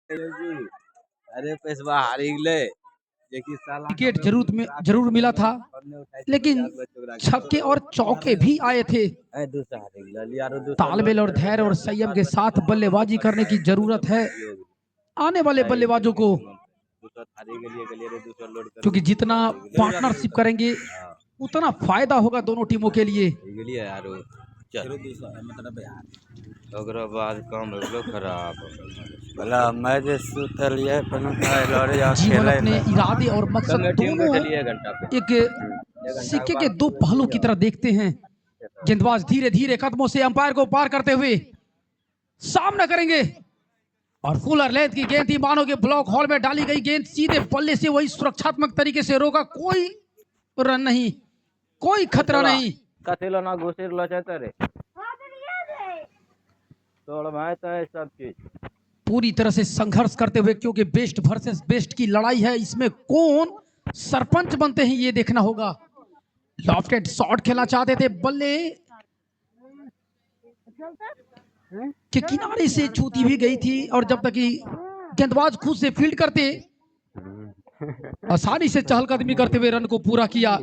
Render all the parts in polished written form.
अरे पैसवा हारी गए विकेट जरूर मिला था, लेकिन छक्के और चौके भी आए थे। तालमेल और धैर्य और संयम के साथ बल्लेबाजी करने की जरूरत है आने वाले बल्लेबाजों को, क्योंकि जितना पार्टनरशिप करेंगे उतना फायदा होगा दोनों टीमों के लिए। जीवन अपने इरादे और मकसद दोनों एक सिक्के के दो पहलू की तरह देखते हैं। गेंदबाज धीरे धीरे कदमों से अंपायर को पार करते हुए सामना करेंगे और फुलर लेंथ की गेंद थी, मानो कि ब्लॉक हॉल में डाली गई गेंद सीधे बल्ले से वही सुरक्षात्मक तरीके से रोका। कोई रन नहीं, कोई खतरा नहीं। सब चीज पूरी तरह से संघर्ष करते हुए, क्योंकि बेस्ट वर्सेस बेस्ट की लड़ाई है, इसमें कौन सरपंच बनते हैं ये देखना होगा। लॉफ्टेड शॉट खेलना चाहते थे, बल्ले के किनारे से छूती भी गई थी और जब तक कि गेंदबाज खुद से फील्ड करते आसानी से चहलकदमी करते हुए रन को पूरा किया।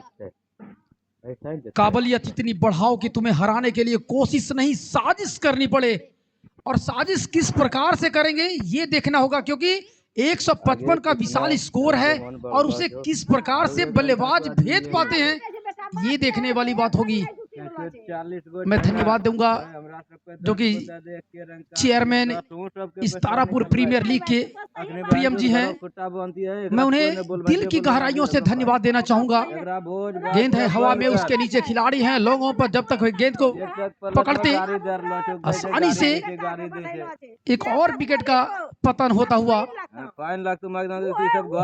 काबिलियत इतनी बढ़ाओ कि तुम्हें हराने के लिए कोशिश नहीं, साजिश करनी पड़े। और साजिश किस प्रकार से करेंगे ये देखना होगा, क्योंकि 155 का विशाल स्कोर है और उसे किस प्रकार से बल्लेबाज भेज पाते हैं ये देखने वाली बात होगी। मैं धन्यवाद दूंगा जो कि चेयरमैन इस तारापुर प्रीमियर लीग के प्रियम जी हैं, मैं उन्हें दिल की गहराइयों से धन्यवाद देना चाहूंगा। गेंद है हवा में, उसके नीचे खिलाड़ी हैं, लोगों पर जब तक गेंद को पकड़ते आसानी से एक और विकेट का पतन होता हुआ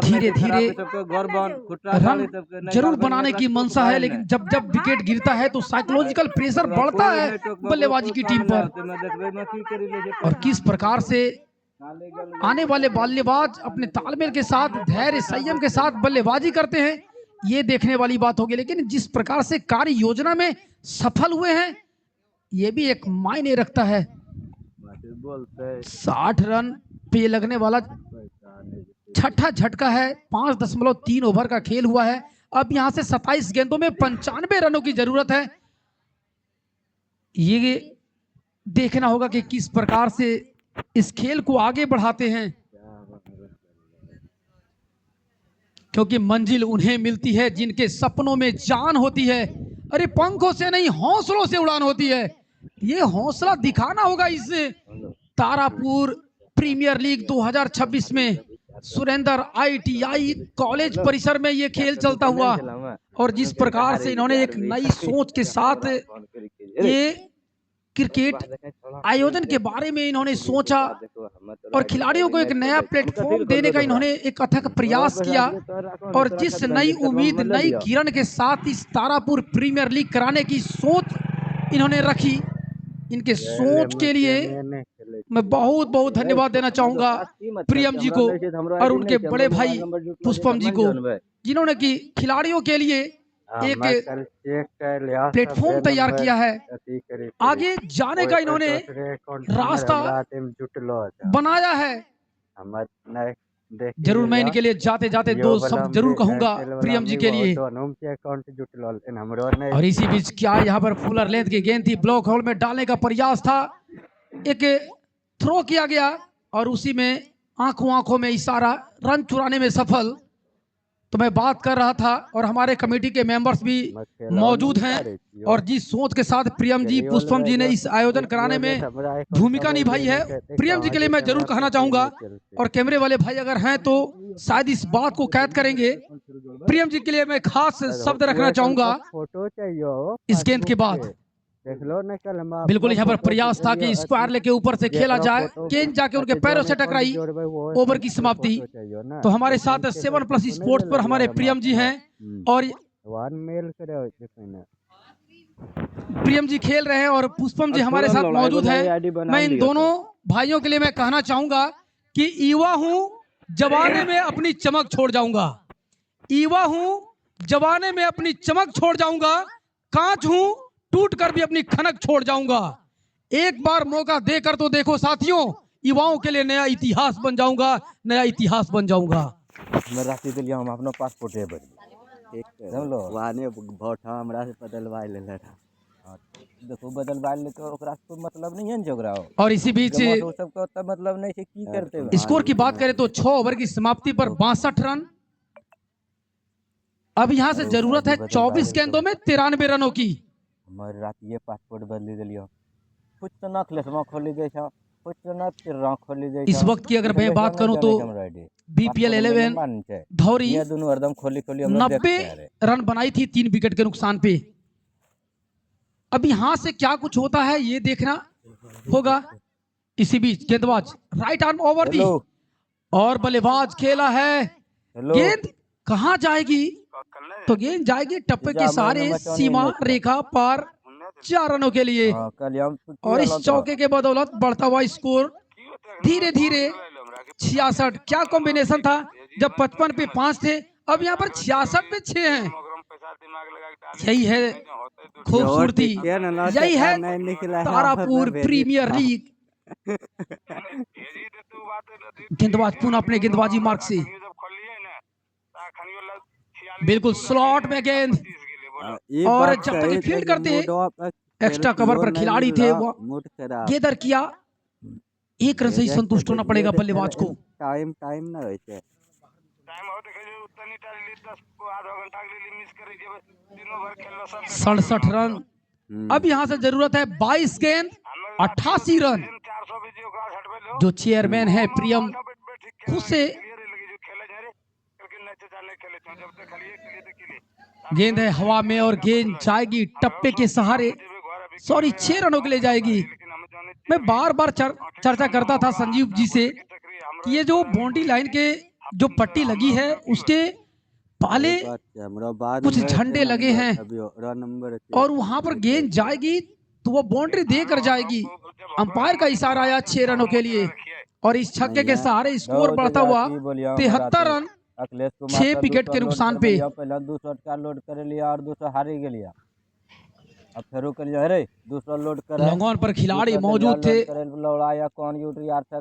धीरे धीरे रन जरूर बनाने की मंशा है, लेकिन जब जब विकेट गिरता है तो साइकोलॉजिकल प्रेशर बढ़ता है बल्लेबाजी की टीम पर। और किस प्रकार से आने वाले बल्लेबाज अपने तालमेल के साथ, धैर्य संयम के साथ बल्लेबाजी करते हैं ये देखने वाली बात होगी। लेकिन जिस प्रकार से कार्य योजना में सफल हुए हैं ये भी एक मायने रखता है। 60 रन पे लगने वाला छठा झटका है, 5.3 ओवर का खेल हुआ है। अब यहां से 27 गेंदों में 95 रनों की जरूरत है। ये देखना होगा कि किस प्रकार से इस खेल को आगे बढ़ाते हैं, क्योंकि मंजिल उन्हें मिलती है जिनके सपनों में जान होती है। अरे पंखों से नहीं, हौसलों से उड़ान होती है। ये हौसला दिखाना होगा इस तारापुर प्रीमियर लीग 2026 में। सुरेंद्र ITI कॉलेज परिसर में ये खेल चलता हुआ और जिस प्रकार से इन्होंने एक नई सोच के साथ ये क्रिकेट आयोजन के बारे में इन्होंने सोचा और खिलाड़ियों को एक नया प्लेटफॉर्म देने का इन्होंने एक अथक प्रयास किया। और जिस नई उम्मीद, नई किरण के साथ इस तारापुर प्रीमियर लीग कराने की सोच इन्होंने रखी, इनके सोच के लिए मैं बहुत बहुत धन्यवाद देना चाहूंगा प्रियम जी को और उनके बड़े भाई पुष्पम जी को, जिन्होंने कि खिलाड़ियों के लिए एक प्लेटफॉर्म तैयार किया है। आगे जाने का इन्होंने रास्ता बनाया है। जरूर मैं इनके लिए जाते जाते 2 शब्द जरूर कहूंगा प्रियम जी के लिए। और इसी बीच क्या यहाँ पर फुलर लेंथ की गेंद थी, ब्लॉक होल में डालने का प्रयास था, एक थ्रो किया गया और उसी में आंखों आंखों में इशारा, रन चुराने में सफल। तो मैं बात कर रहा था और हमारे कमेटी के मेंबर्स भी मौजूद हैं और जिस सोच के साथ प्रियम जी, पुष्पम जी ने इस आयोजन कराने में भूमिका निभाई है, प्रियम जी के लिए मैं जरूर कहना चाहूंगा। और कैमरे वाले भाई अगर हैं तो शायद इस बात को कैद करेंगे। प्रियम जी के लिए मैं खास शब्द रखना चाहूंगा इस गेंद के बाद। बिल्कुल यहाँ पर प्रयास था कि स्क्वायर लेके ऊपर से खेला जाए, गेंद जाके उनके पैरों से टकराई, ओवर की समाप्ति। तो हमारे साथ 7+ स्पोर्ट्स पर हमारे प्रियम जी हैं और प्रियम जी खेल रहे हैं और पुष्पम जी हमारे साथ मौजूद हैं। मैं इन दोनों भाइयों के लिए मैं कहना चाहूंगा कि युवा हूं, जवानी में अपनी चमक छोड़ जाऊंगा। युवा हूं, जवानी में अपनी चमक छोड़ जाऊंगा, कांच हूं, टूट कर भी अपनी खनक छोड़ जाऊंगा। एक बार मौका देकर तो देखो साथियों, युवाओं के लिए नया इतिहास बन जाऊंगा, नया इतिहास बन जाऊंगा। मैं राशि दिलिया हम अपना पासपोर्ट है बदली ठीक समझ लो वाने भोट हमरा से बदलवा ले रहा देखो बदलवा ले तो ओकरा से कोई मतलब नहीं है न जोगरा और इसी बीच वो सबका उतना मतलब नहीं है की करते हैं स्कोर की बात करें तो 6 ओवर की समाप्ति पर 62 रन। अब यहां से जरूरत है 24 गेंदों में 93 रनों की। हमारे रात ये पासपोर्ट बदली दिलियो कुछ तो ना खलेसमा खोली दे छा कुछ तो ना तिररा खोली दे इस वक्त की अगर मैं बात करूं तो बीपीएल 11 धौरी ये दोनों हरदम खोली 90 रन बनाई थी 3 विकेट के नुकसान पे। अब यहां से क्या कुछ होता है ये देखना होगा। इसी बीच गेंदबाज राइट आर्म ओवर दी और बल्लेबाज खेला है, गेंद कहां जाएगी तो गेंद जाएगी टप्पे के सहारे सीमा रेखा पार 4 रनों के लिए। और इस चौके के बदौलत बढ़ता हुआ स्कोर धीरे धीरे 66। क्या कॉम्बिनेशन था जब 55 पे 5 थे, अब यहाँ पर 66 पे 6 हैं। यही है खूबसूरती, यही है तारापुर प्रीमियर लीग। गेंदबाज पुनः अपने गेंदबाजी मार्ग से बिल्कुल स्लॉट में गेंद, और जब तक ये फील्ड करते हैं एक्स्ट्रा कवर पर खिलाड़ी थे वो गेदर किया। 1 रन से ही संतुष्ट होना पड़ेगा बल्लेबाज को। टाइम ना होय छै 67 रन। अब यहां से जरूरत है 22 गेंद 88 रन। जो चेयरमैन है प्रियम खुद से गेंद है हवा में और गेंद जाएगी टप्पे के सहारे, 6 रनों के लिए जाएगी। मैं बार बार चर्चा करता था संजीव जी से कि ये जो बाउंड्री लाइन के जो पट्टी लगी है उसके पहले कुछ झंडे लगे हैं और वहां पर गेंद जाएगी तो वो बाउंड्री देकर जाएगी। अंपायर का इशारा आया 6 रनों के लिए और इस छक्के के सहारे स्कोर बढ़ता हुआ 73 रन 6 विकेट के नुकसान पे। पहला 200 का लोड कर लिया और 200 हारी गया। अब फेरो कर लिया रे दूसरा लोड कर लॉन्ग ऑन पर खिलाड़ी मौजूद थे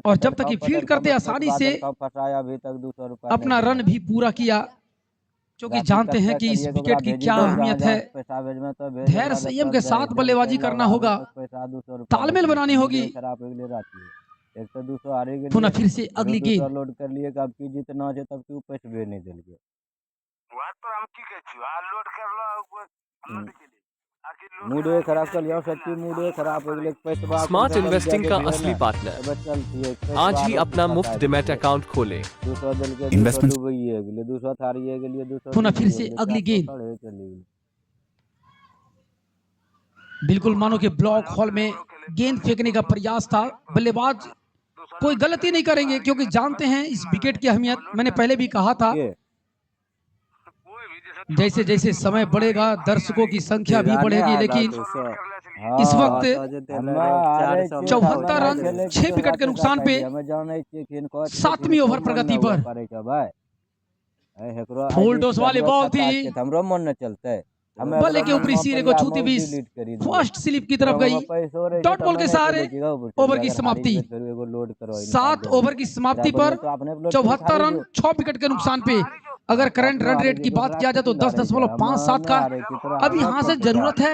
और जब तक ये फील्ड करते आसानी से फंसाया अभी तक 200 रुपया अपना रन भी पूरा किया, क्योंकि जानते हैं कि इस विकेट की क्या अहमियत है। धैर्य संयम के साथ बल्लेबाजी करना होगा, तालमेल बनानी होगी। एक तो 200 हारी गए पुनः फिर से अगली गेंद लोड कर लिए अब की जितना है तब की पैसे भी नहीं दिल गए मूड खराब कर लिया सच्ची मूड खराब हो गया पैसा। स्मार्ट इन्वेस्टिंग का असली पार्टनर आज ही अपना मुफ्त डिमैट अकाउंट खोलें। पुनः फिर से अगली गेंद बिल्कुल मानो कि ब्लॉक हॉल में गेंद फेंकने का प्रयास था। बल्लेबाज कोई गलती नहीं करेंगे क्योंकि जानते हैं इस विकेट की अहमियत। मैंने पहले भी कहा था जैसे जैसे समय बढ़ेगा दर्शकों की संख्या भी बढ़ेगी, लेकिन इस वक्त 74 रन 6 विकेट के नुकसान पे 7वीं ओवर प्रगति पर। फुल टॉस वाली बॉल थी, हमरो मन न चलते बल्ले के ऊपरी सिरे को छूती भी फर्स्ट स्लिप की तरफ गई। डॉट बॉल के सहारे ओवर की समाप्ति। 7 ओवर की समाप्ति पर 74 रन 6 विकेट के नुकसान पे। अगर करंट रन रेट की बात किया जाए तो 10.57 का। अब यहां से जरूरत है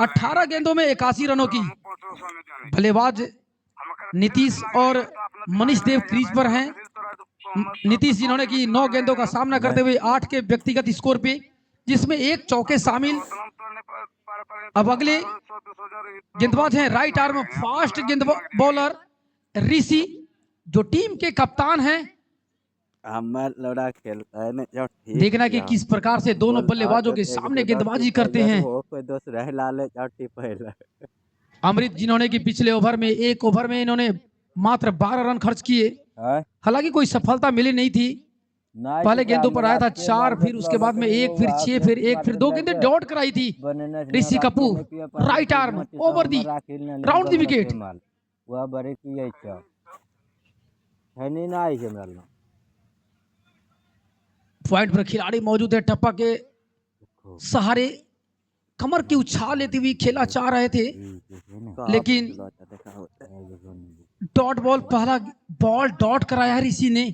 18 गेंदों में 81 रनों की। बल्लेबाज नीतीश और मनीष देव क्रीज पर हैं। नीतीश जिन्होंने की 9 गेंदों का सामना करते हुए 8 के व्यक्तिगत स्कोर पे, जिसमें 1 चौके शामिल। अब अगले गेंदबाज हैं राइट आर्म फास्ट गेंद बॉलर ऋषि, जो टीम के कप्तान हैं। देखना कि किस प्रकार से दोनों बल्लेबाजों के सामने गेंदबाजी करते हैं। अमृत जिन्होंने कि पिछले ओवर में 1 ओवर में इन्होंने मात्र 12 रन खर्च किए, हालांकि कोई सफलता मिली नहीं थी। पहले गेंदों पर आया था 4, फिर उसके बाद में 1, फिर 6, फिर 1, फिर 2 गेंदें डॉट कराई थी। Rishi Kapoor right arm over the round the wicket. Point पर खिलाड़ी मौजूद है, टप्पा के सहारे कमर की उछाल लेते हुए खेला चाह रहे थे, लेकिन डॉट बॉल, पहला बॉल डॉट कराया है ऋषि ने,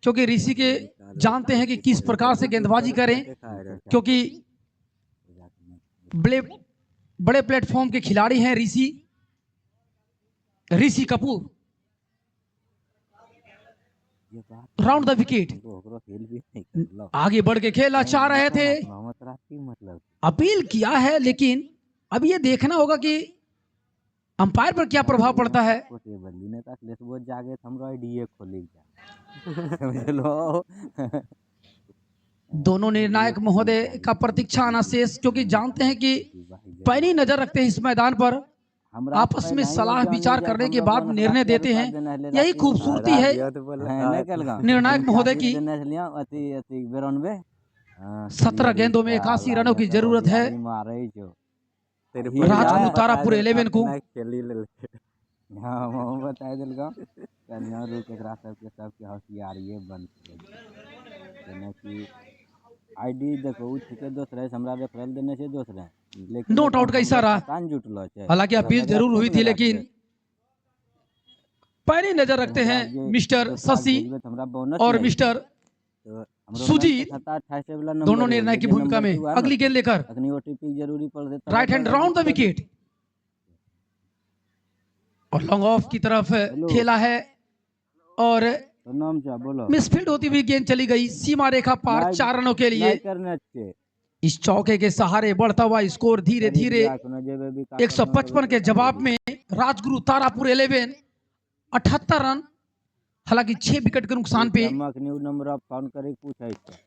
क्योंकि ऋषि के जानते हैं कि किस प्रकार से गेंदबाजी करें, क्योंकि बड़े बड़े प्लेटफॉर्म के खिलाड़ी हैं Rishi Kapoor. Round the wicket, आगे बढ़ के खेलना चाह रहे थे, अपील किया है, लेकिन अब ये देखना होगा कि अंपायर पर क्या प्रभाव पड़ता है। दोनों निर्णायक महोदय का प्रतीक्षा आना शेष, क्योंकि जानते हैं कि पैनी नजर रखते हैं इस मैदान पर, आपस में सलाह विचार करने के बाद निर्णय देते हैं। यही खूबसूरती है निर्णायक महोदय की। 17 गेंदों में 81 रनों की जरूरत है राजगुरु तारापुर 11 को। आईडी देखो ठीके दोसरे हमरा रेफरल देने से दोसरे, लेकिन नोट आउट का इशारा, कान जुटलो है। हालांकि अपील जरूर हुई थी, लेकिन पैनी नजर रखते हैं मिस्टर शशि और मिस्टर सुजीत, दोनों निर्णय की भूमिका में। अगली गेंद लेकर right hand round the wicket और लॉन्ग ऑफ की तरफ खेला है और मिसफील्ड होती हुई गेंद चली गई सीमा रेखा पार 4 रनों के लिए। इस चौके के सहारे बढ़ता हुआ स्कोर धीरे धीरे 155 के जवाब में राजगुरु तारापुर 11 78 रन, हालांकि 6 विकेट के नुकसान पे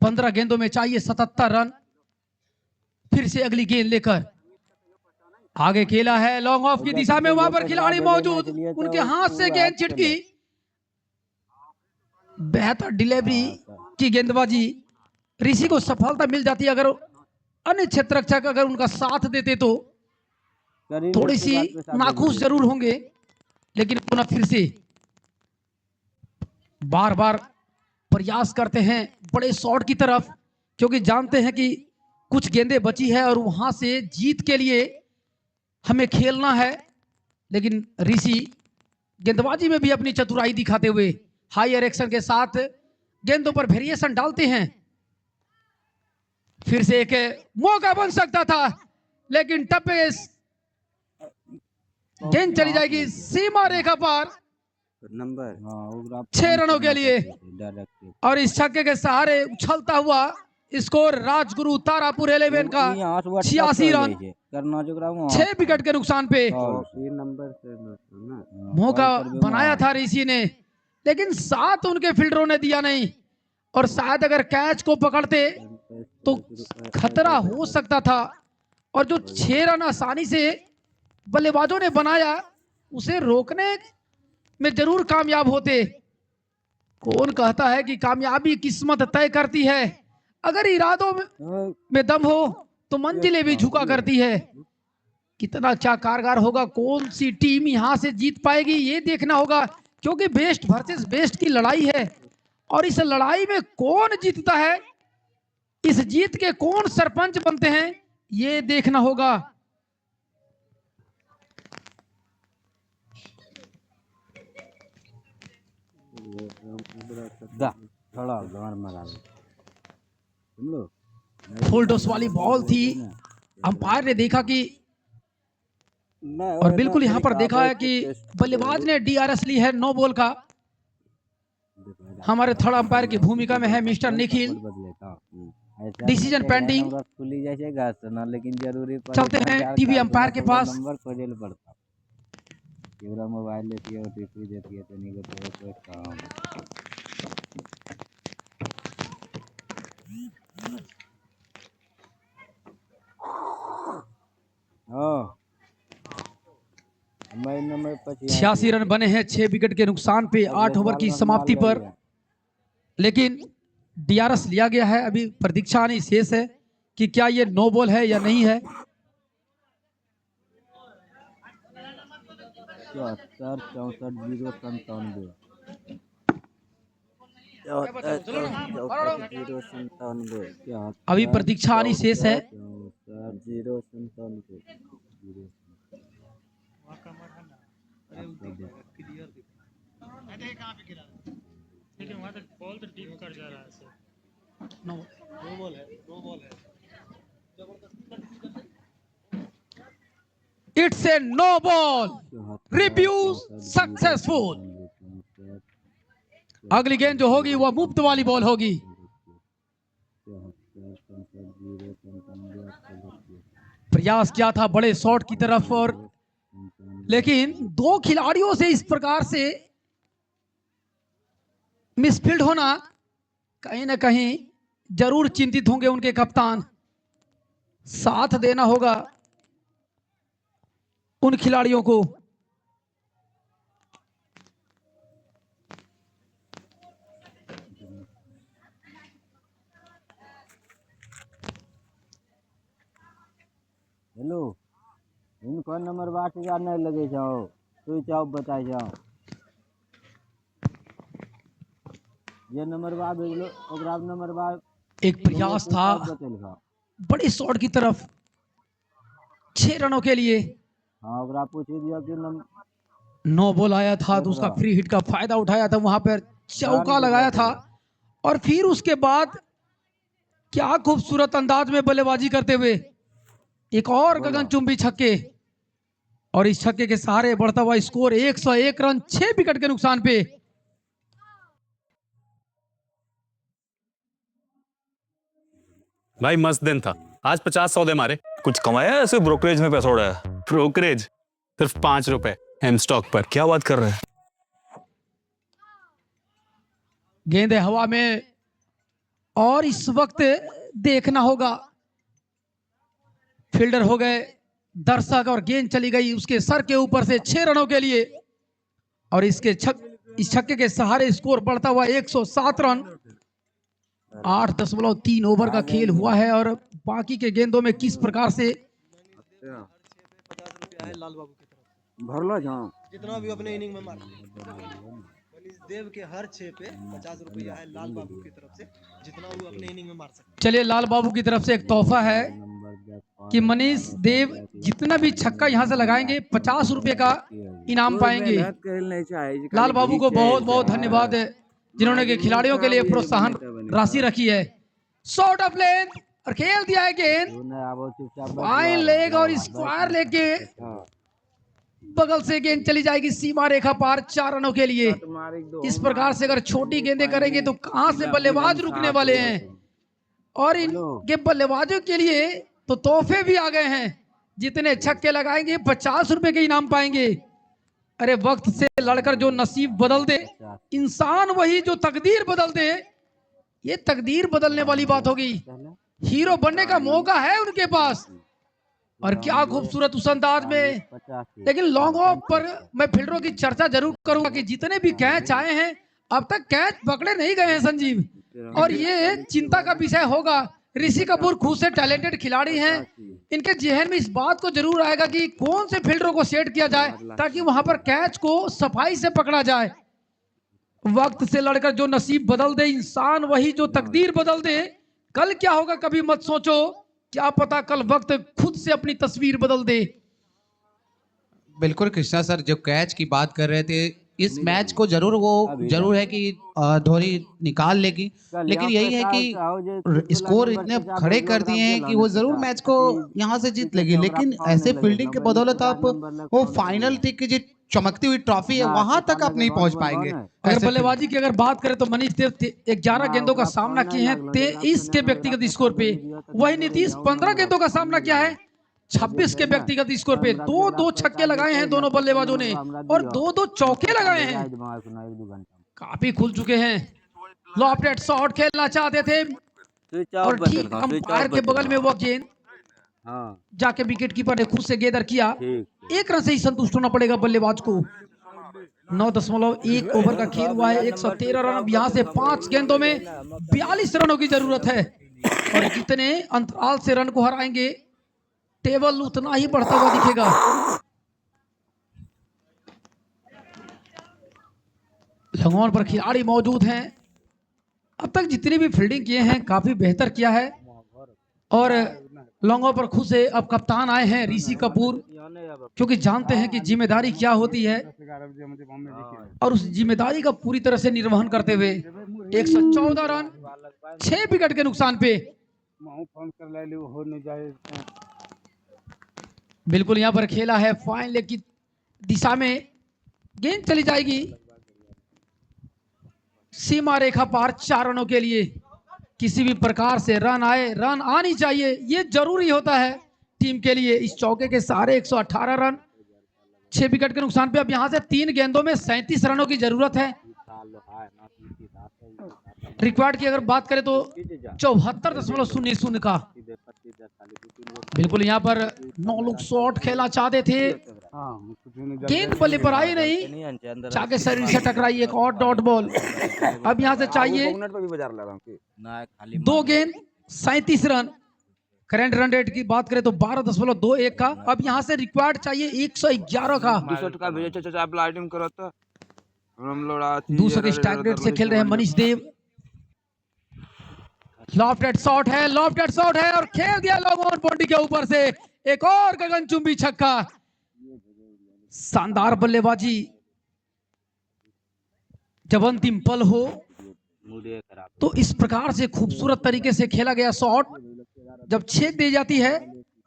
15 गेंदों में चाहिए 77 रन। फिर से अगली गेंद लेकर आगे खेला है, लॉन्ग ऑफ की दिशा में, वहां पर खिलाड़ी मौजूद, उनके हाथ से गेंद छिटकी। बेहतर डिलीवरी की गेंदबाजी, ऋषि को सफलता मिल जाती है अगर अन्य क्षेत्र रक्षक अगर उनका साथ देते तो थोड़ी सी नाखुश जरूर होंगे, लेकिन पुनः फिर से बार बार प्रयास करते हैं बड़े शॉट की तरफ, क्योंकि जानते हैं कि कुछ गेंदें बची है और वहां से जीत के लिए हमें खेलना है। लेकिन ऋषि गेंदबाजी में भी अपनी चतुराई दिखाते हुए हाई एक्शन के साथ गेंदों पर वेरिएशन डालते हैं। फिर से एक मौका बन सकता था, लेकिन टप्पे गेंद चली जाएगी सीमा रेखा पार नंबर 6 रनों के लिए। और इस छक्के के सहारे उछलता हुआ स्कोर राजगुरु तारापुर 11 का 86 रन 6 विकेट के नुकसान पे। मौका बनाया था ऋषि ने, लेकिन साथ उनके फील्डरों ने दिया नहीं, और शायद अगर कैच को पकड़ते तो खतरा हो सकता था। और जो 6 रन आसानी से बल्लेबाजों ने बनाया उसे रोकने में जरूर कामयाब होते। कौन कहता है कि कामयाबी किस्मत तय करती है, अगर इरादों में दम हो तो मंजिलें भी झुका करती है। कितना क्या कारगर होगा, कौन सी टीम यहां से जीत पाएगी ये देखना होगा, क्योंकि बेस्ट वर्सेस बेस्ट की लड़ाई है और इस लड़ाई में कौन जीतता है, इस जीत के कौन सरपंच बनते हैं ये देखना होगा। फुल टॉस वाली बॉल थी, अंपायर ने देखा कि, और बिल्कुल यहां पर देखा है कि बल्लेबाज ने डीआरएस ली है 9 बॉल का। हमारे थर्ड अंपायर की भूमिका में है मिस्टर निखिल। डिसीजन पेंडिंग, चलते हैं टीवी अंपायर के पास। मोबाइल लेती है, ओटीपी देती है, तो नहीं देती है कोई काम। हाँ 86 रन बने हैं 6 विकेट के नुकसान पे 8 ओवर की समाप्ति पर, लेकिन डीआरएस लिया गया है। अभी प्रतीक्षा आनी शेष है कि क्या ये 9 बॉल है या नहीं है। 74 अभी प्रतीक्षा आनी शेष है। No it's a no ball, review successful. अगली गेंद जो होगी वह मुफ्त वाली बॉल होगी। प्रयास किया था बड़े शॉट की तरफ, और लेकिन दो खिलाड़ियों से इस प्रकार से मिसफील्ड होना कहीं ना कहीं जरूर चिंतित होंगे उनके कप्तान। साथ देना होगा उन खिलाड़ियों को। हेलो, इनको नंबर 8,000 नहीं लगे जाओ, स्विच ऑफ बताए जाओ। ये नंबर बाद भेजलो, ओकरा नंबर बाद एक प्रयास था बड़ी शॉट की तरफ 6 रनों के लिए। हाँ, ओकरा पूछ दिया कि नो बॉल आया था तो उसका फ्री हिट का फायदा उठाया था, वहां पर चौका लगाया था, और फिर उसके बाद क्या खूबसूरत अंदाज में बल्लेबाजी करते हुए एक और गगनचुंबी छक्के, और इस छक्के के सहारे बढ़ता हुआ स्कोर 101 रन 6 विकेट के नुकसान पे। भाई मस्त दिन था, आज 50 सौदे मारे। कुछ कमाया ऐसे ब्रोकरेज में पैसा उड़ाया? ब्रोकरेज सिर्फ 5 रुपए एम स्टॉक पर। क्या बात कर रहे हैं? गेंद हवा में, और इस वक्त देखना होगा फील्डर हो गए दर्शक, और गेंद चली गई उसके सर के ऊपर से 6 रनों के लिए, और इस छक्के के सहारे स्कोर बढ़ता हुआ 107 रन। 8.3 ओवर का खेल हुआ है, और बाकी के गेंदों में किस प्रकार से लाल बाबू की तरफ भरलो जाओ जितना भी अपने इनिंग में मार देव के हर 6 पे 50 रुपया है लाल बाबू की तरफ से, जितना वो अपने इनिंग में मार सकते। चलिए, लाल बाबू की तरफ से एक तोहफा है कि मनीष देव जितना भी छक्का यहां से लगाएंगे 50 रुपए का इनाम पाएंगे। लाल बाबू को बहुत बहुत धन्यवाद है जिन्होंने के खिलाड़ियों के लिए प्रोत्साहन राशि रखी है। शॉट ऑफ लेंथ, और खेल दिया है गेंद फाइन लेग, और स्क्वायर लेग के बगल से गेंद चली जाएगी सीमा रेखा पार 4 रनों के लिए। इस प्रकार से अगर छोटी गेंदें करेंगे तो कहां से बल्लेबाज रुकने वाले हैं, और इनके बल्लेबाजों के लिए तो तोहफे भी आ गए हैं। जितने छक्के लगाएंगे 50 रुपए के इनाम पाएंगे। अरे वक्त से लड़कर जो नसीब बदल दे, इंसान वही जो तकदीर बदल दे, ये तकदीर बदलने वाली बात होगी। हीरो बनने का मौका है उनके पास, और क्या खूबसूरत उस अंदाज में। लेकिन लॉन्ग ऑफ पर मैं फील्डरों की चर्चा जरूर करूंगा कि जितने भी कैच आए हैं अब तक कैच पकड़े नहीं गए हैं संजीव, और ये चिंता का विषय होगा। ऋषि कपूर खुद से टैलेंटेड खिलाड़ी हैं, इनके जहन में इस बात को जरूर आएगा कि कौन से फील्डरों को सेट किया जाए ताकि वहां पर कैच को सफाई से पकड़ा जाए। वक्त से लड़कर जो नसीब बदल दे, इंसान वही जो तकदीर बदल दे। कल क्या होगा कभी मत सोचो, क्या पता कल वक्त खुद से अपनी तस्वीर बदल दे। बिल्कुल कृष्णा सर, जो कैच की बात कर रहे थे, इस मैच को जरूर है कि धोनी निकाल लेगी, लेकिन यही है कि स्कोर इतने खड़े कर दिए हैं कि वो जरूर मैच को यहां से जीत लेगी। लेकिन ऐसे फील्डिंग के बदौलत आप वो फाइनल तक की जो चमकती हुई ट्रॉफी है वहां तक आप नहीं पहुंच पाएंगे। अगर बल्लेबाजी की अगर बात करें तो मनीष देव 11 गेंदों का सामना किए हैं 23 के व्यक्तिगत स्कोर पे, वही नीतीश 15 गेंदों का सामना किया है 26 के व्यक्तिगत स्कोर पे। 2-2 छक्के लगाए हैं दोनों बल्लेबाजों ने, और 2-2 चौके लगाए हैं। काफी खुल चुके हैं। लॉफ्ट हेड शॉट खेलना चाहते थे, और ठीक अंपायर के बगल में वो गेंद जाके विकेट कीपर ने खुद से गेंदर किया। 1 रन से ही संतुष्ट होना पड़ेगा बल्लेबाज को। 9.1 ओवर का खेल हुआ है, 113 रन। यहाँ से 5 गेंदों में 42 रनों की जरूरत है, और जितने अंतराल से रन को हराएंगे टेबल उतना ही बढ़ता हुआ दिखेगा। लंगोन पर खिलाड़ी मौजूद हैं। अब तक जितनी भी फील्डिंग किए हैं काफी बेहतर किया है। और लॉन्गों पर खुश है। अब कप्तान आए हैं ऋषि कपूर, क्योंकि जानते हैं कि जिम्मेदारी क्या होती है और उस जिम्मेदारी का पूरी तरह से निर्वहन करते हुए 114 रन 6 विकेट के नुकसान पे बिल्कुल यहाँ पर खेला है फाइन लेग की दिशा में, गेंद चली जाएगी सीमा रेखा पार 4 रनों के लिए। किसी भी प्रकार से रन आए, रन आनी चाहिए, ये जरूरी होता है टीम के लिए। इस चौके के सहारे 118 रन 6 विकेट के नुकसान पे अब यहां से 3 गेंदों में 37 रनों की जरूरत है। रिक्वायर्ड की अगर बात करें तो 74.00 का। बिल्कुल यहाँ पर 9 लोग शॉट खेलना चाहते थे, गेंद बल्ले पर आई नहीं, चाके शरीर से टकराई, एक और डॉट बॉल। अब यहाँ से चाहिए 2 गेंद 37 रन। करंट रन रेट की बात करें तो 12.21 का। अब यहाँ से रिक्वायर्ड चाहिए 111 का। दूसरे स्ट्राइक रेट से खेल रहे हैं मनीष देव। लॉफ्टेड शॉट है, लॉफ्टेड शॉट है और खेल दिया लॉन्ग ऑन बाउंड्री के ऊपर से। एक और गगनचुंबी छक्का, शानदार बल्लेबाजी। जब अंतिम पल हो तो इस प्रकार से खूबसूरत तरीके से खेला गया शॉट जब छेद दी जाती है।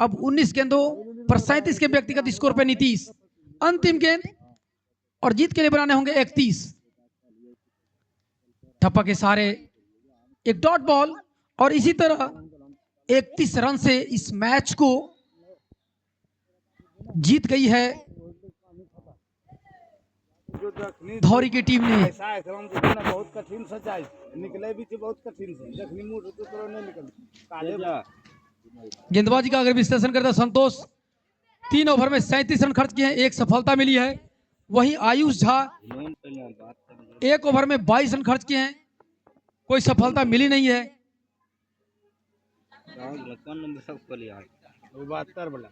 अब 19 गेंदों पर 37 के व्यक्तिगत स्कोर पे नीतीश। अंतिम गेंद और जीत के लिए बनाने होंगे 31। ठप्पा के सहारे एक डॉट बॉल और इसी तरह 31 रन से इस मैच को जीत गई है धौरी की टीम ने। बहुत कठिन सच्चाई निकले भी थी, बहुत कठिन से जखनी मुंह तो नहीं निकल। गेंदबाजी का अगर विश्लेषण करते हैं संतोष, 3 ओवर में 37 रन खर्च किए हैं, 1 सफलता मिली है। वहीं आयुष झा 1 ओवर में 22 रन खर्च किए हैं, कोई सफलता मिली नहीं है। कौन नंबर सब को लिया 72 वाला